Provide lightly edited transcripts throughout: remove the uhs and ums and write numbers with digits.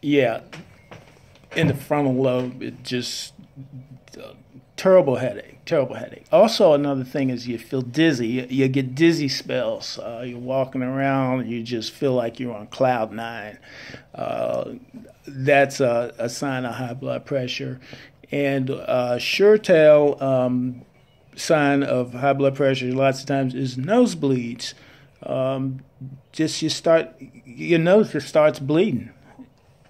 Yeah, in the frontal lobe, it just terrible headache, terrible headache. Also, another thing is you feel dizzy. You get dizzy spells. You're walking around, you just feel like you're on cloud nine. That's a sign of high blood pressure. And sure tell sign of high blood pressure lots of times is nosebleeds. Um, just your nose just starts bleeding,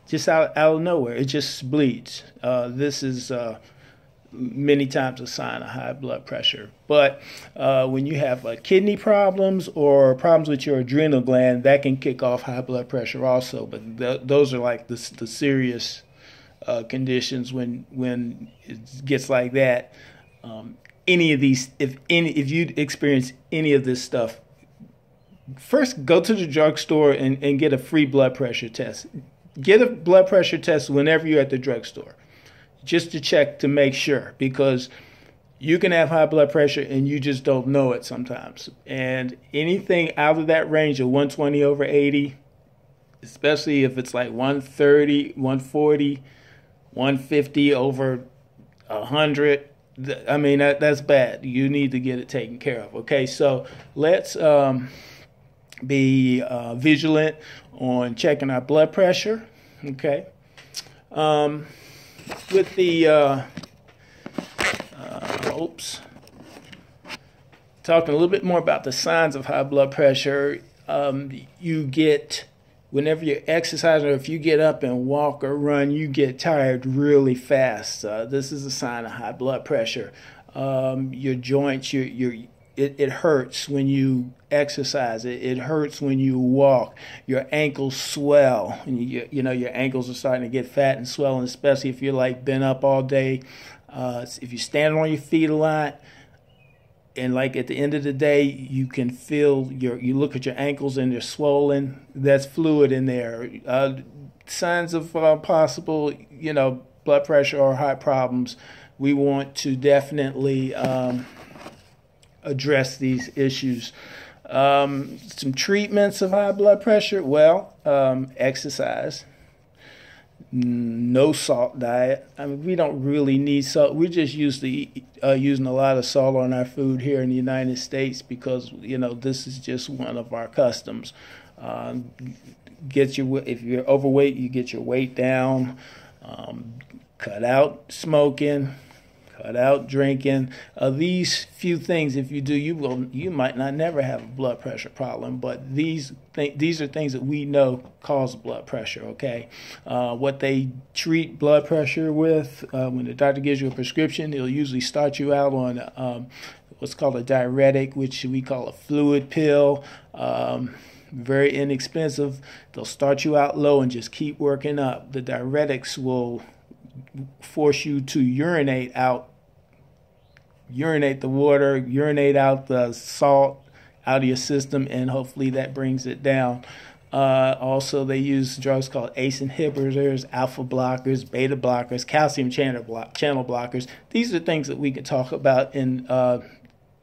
just out of nowhere. It just bleeds. This is many times a sign of high blood pressure. But when you have kidney problems or problems with your adrenal gland, that can kick off high blood pressure also. But those are like the serious conditions when it gets like that. Any of these, if you experience any of this stuff, first go to the drugstore and get a free blood pressure test. Get a blood pressure test whenever you're at the drugstore, just to check to make sure, because you can have high blood pressure and you just don't know it sometimes. And anything out of that range of 120 over 80, especially if it's like 130, 140, 150 over 100, I mean, that's bad. You need to get it taken care of. Okay, so let's be vigilant on checking our blood pressure. Okay. With the talking a little bit more about the signs of high blood pressure. You get, whenever you're exercising, or if you get up and walk or run, you get tired really fast. This is a sign of high blood pressure. Your joints, it hurts when you exercise. It hurts when you walk. Your ankles swell. And you know your ankles are starting to get fat and swelling, especially if you're like been up all day. If you stand on your feet a lot, and like at the end of the day, you can feel you look at your ankles and they're swollen. That's fluid in there. Signs of possible, blood pressure or heart problems. We want to definitely address these issues. Some treatments of high blood pressure. Well, exercise. No salt diet. I mean, we don't really need salt. We're just using a lot of salt on our food here in the United States because this is just one of our customs. If you're overweight, you get your weight down. Cut out smoking. Cut out drinking. These few things, if you do, you might not never have a blood pressure problem. But these are things that we know cause blood pressure. Okay, what they treat blood pressure with, when the doctor gives you a prescription, they'll usually start you out on what's called a diuretic, which we call a fluid pill. Very inexpensive. They'll start you out low and just keep working up. The diuretics will force you to urinate the water, urinate out the salt out of your system, and hopefully that brings it down. Also, they use drugs called ACE inhibitors, alpha blockers, beta blockers, calcium channel blockers. These are things that we could talk about at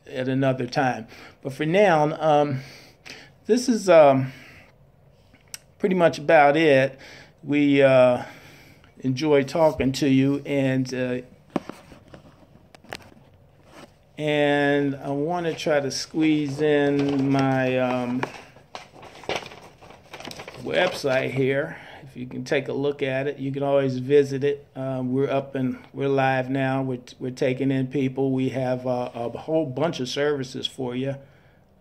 another time. But for now, this is pretty much about it. We enjoy talking to you, and I want to try to squeeze in my website here. If you can take a look at it, you can always visit it. We're live now. We're taking in people. We have a whole bunch of services for you.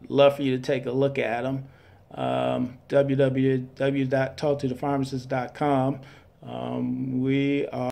Love for you to take a look at them. www.talktotopharmacist.com. We are